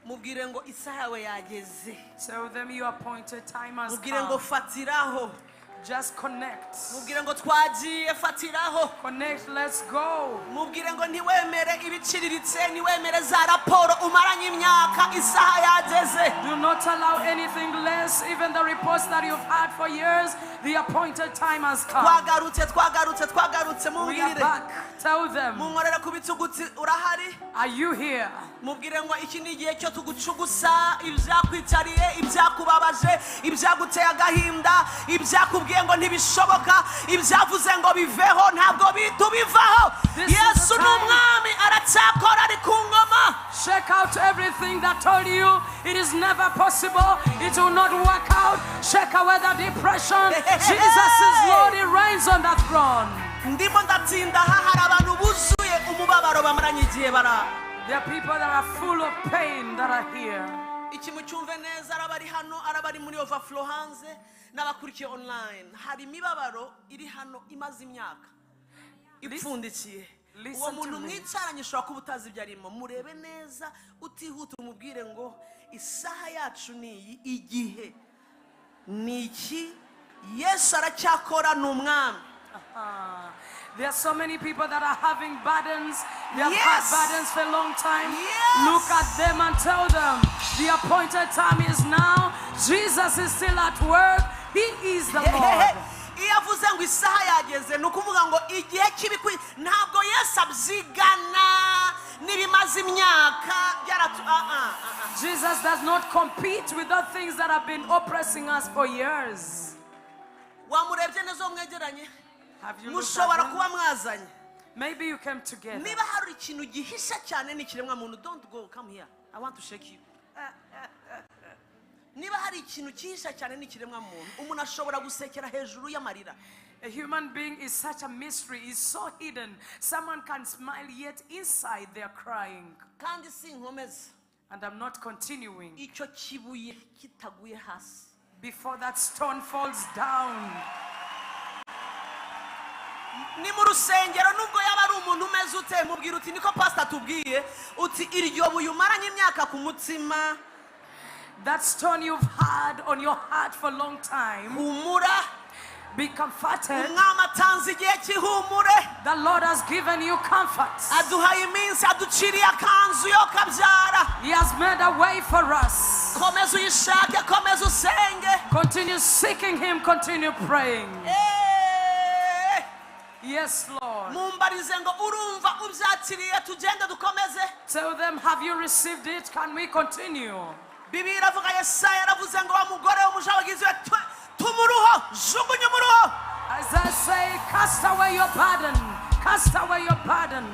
mubwire ngo isaha yawe yageze. Tell them your appointed time has mubwire ngo come. fatiraho. Just connect. mubwire ngo twagiye fatiraho. Connect, let's go. mubwire ngo ntiwemere ibiciriritse, ntiwemere za raporo umaranye imyaka, isaha yageze. Do not allow anything less, even the reports that you've had for years. The appointed time has come. twagarutse We are mubwire. back. Tell them, munkorera ku bituguti urahari. are you here? mubwire ngo iki ni igihe cyo tugucugusa ibyakwitariye, ibyakubabaje, ibyaguteye agahinda, ibyakubwiye ngo ntibishoboka, ibyavuze ngo biveho ntabwo tubivaho. Yesu ni umwami aracyakora ari ku ngoma. Check out everything that told you it is never possible, it will not work out. Check away the depression. Jesus is Lord, He reigns on that throne. ndimo ndatsinda aha hari abantu buzuye umubabaro bamaranye igihe bara. There are people that are full of pain that are here. iki mucyumve neza, arabari hano, arabari muri overflow hanze n'abakurikiye online. hari imibabaro iri hano imaze imyaka ipfundikiye. uwo muntu mwicaranye ushobora kuba utazi ibyo arimo. murebe neza utihuta umubwire ngo isaha yacu ni iyi, igihe ni iki, Yesu aracyakora ni umwami. There are so many people that are having burdens. They have Yes. had burdens for a long time. Yes. Look at them and tell them the appointed time is now. Jesus is still at work. He is the Lord. iyo avuze ngo isaha yageze ni ukuvuga ngo igihe kibikwi. ntabwo Yesu abyigana n'ibimaze imyaka byaratu. Jesus does not compete with the things that have been oppressing us for years. wamurebye neza uwo mwegeranye, Have you looked mushobora at them? kuba mwazanye. Maybe you came together. niba hari ikintu gihisha cyane n'ikiremwa muntu, don't go, come here, I want to shake you. niba hari ikintu kihisha cyane n'ikiremwa muntu, umuntu ashobora gusekera hejuru y'amarira. A human being is such a mystery, is so hidden. Someone can smile, yet inside they are crying. kandi sinkomeza And I'm not continuing. icyo kibuye kitaguye hasi. Before that stone falls down. ni mu rusengero, nubwo yaba ari umuntu umeze ute, mubwira uti niko pastor tubwiye, uti iryo buye umaranye imyaka ku mutima, That stone you've had on your heart for a long time, humura. be comforted. umwami atanze igihe cy'ihumure, The Lord has given you comfort. aduhaye iminsi, aduciriye akanzu yo kabyara. He has made a way for us. komeza uyishake, komeza usenge. Continue seeking Him, continue praying. Eh, Yes, Lord. mumbarize ngo urumva ubyakiriye, tugende dukomeze. Tell them, have you received it? Can we continue? Bibiliya iravuga, Yesaya yaravuze ngo wa mugore w'umuja wagize we tumuruho, jugunya umuruho. As I say, cast away your burden. Cast away your burden.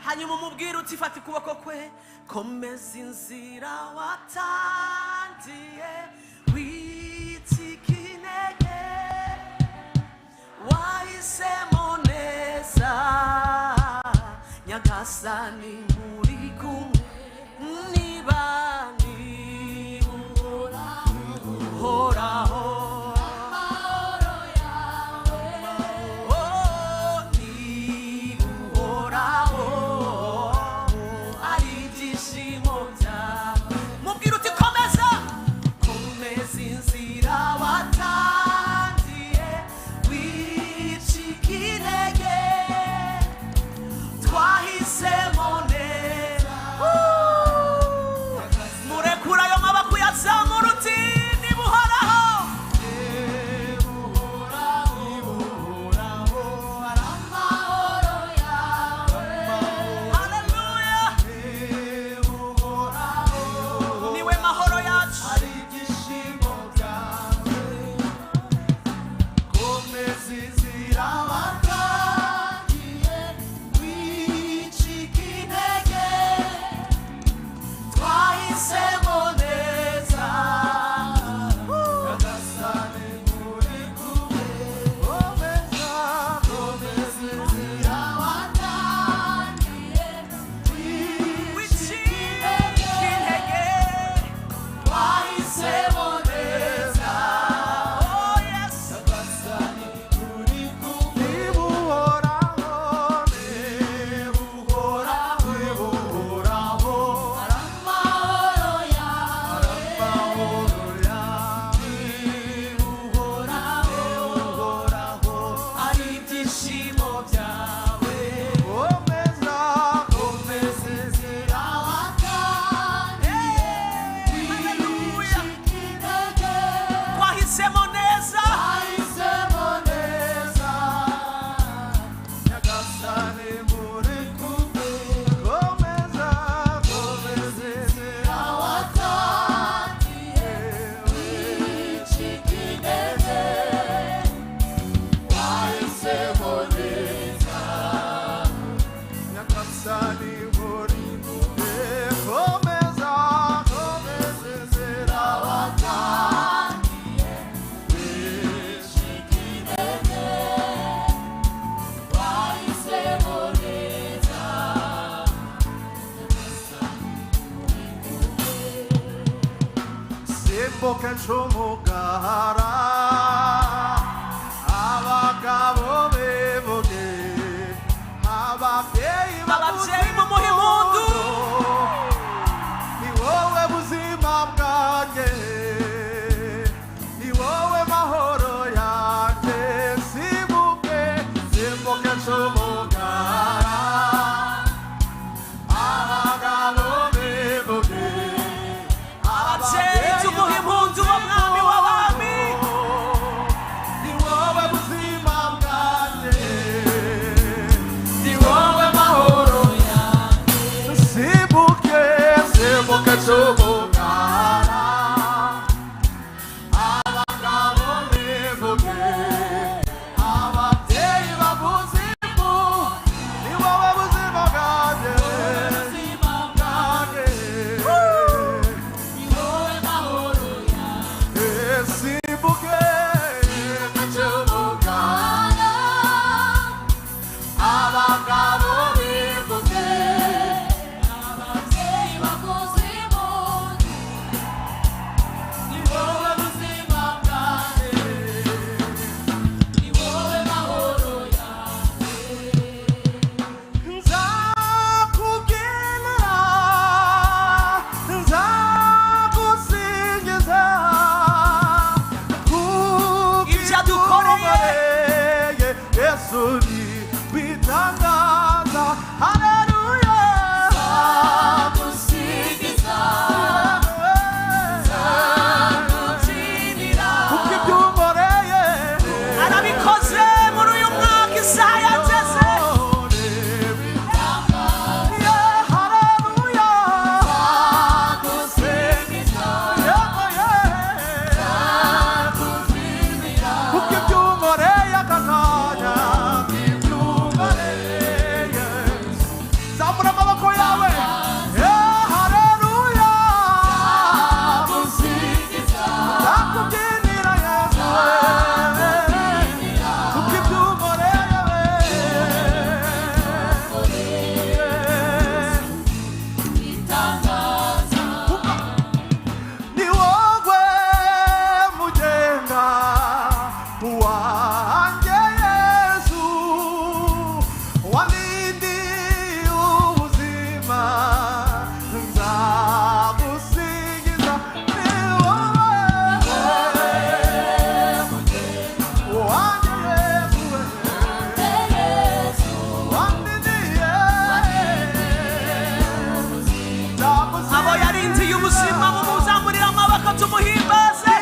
hanyuma umubwire uti fata ukuboko kwe, komeza inzira watangiye, witike intege, wahisemo neza, nyagasani muri kumwe, niba ni uhoraho. Twahisemo neza simbuke ncumugara abagabo bivuge ababyeyi mumuhe impundu ni wowe buzima bwanjye ni wowe mahoro yanjye simbuke ncumugara abagabo bivuge ababyeyi tumuhe impundu wo mwami w'abami ni wowe buzima bwanjye ni wowe mahoro yanjye simbuke ncumugara abagabo bivuge ababyeyi bavuze impu ni wowe buzima bwanjye simbuke ncumugara abagabo bivuge ababyeyi bavuze impu ni wowe buzima bwanjye ni wowe mahoro yanjye nzakubyinira nzagusingiza ibyo adukoreye Yesu ni bitangaza haleluya nzagusingiza nzagubyinira kuko ibyumboreye arabikoze muri uyu mwaka isaha yageze haleluya nzagusingiza kuko ibyumboreye aka kanya ibyumboreye zamura amaboko yawe haleluya nzakubyinira Yesu kuko ibyumboreye ni wowe mugenga wanjye Yesu wandindiye ubuzima nzagusingiza ni wowe wanjye Yesu wandindiye abo yarindiye ubuzima mumuzamurira amaboko tumuhimbaze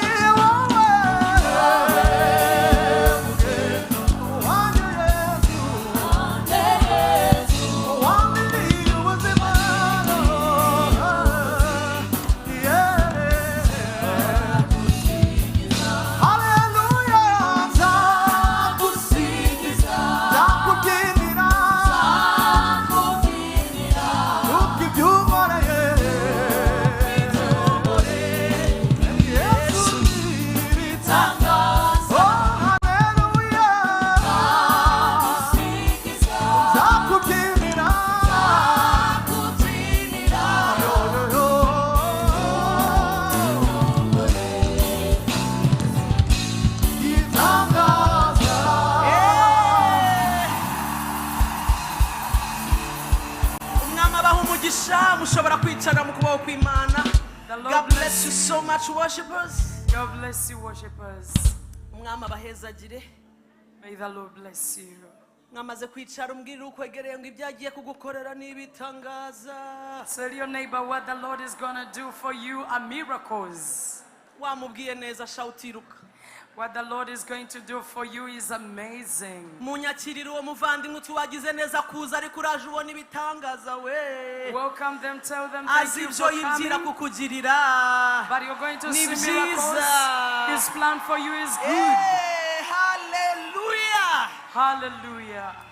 umwami abaha umugisha mushobora kwicara mu kuboko kw'Imana. The Lord God bless you so much worshipers. God bless you, worshipers. umwami abahezagire May the Lord bless you. mwamaze kwicara umbwirire ukwegereye ngo ibyo agiye kugukorera n'ibitangaza Tell your neighbor what the Lord is going to do for you are miracles. wamubwiye neza shawutiruka What the Lord is going to do for you is amazing. munyakirire uwo muvandimwe utuwagize neza kuza ariko uraje ubona ibitangaza we Welcome them, tell them thank azi you ibyo for yibwira coming. kukugirira But you're going to Ni see byiza. miracles. His plan for you is good. haleluya Hallelujah.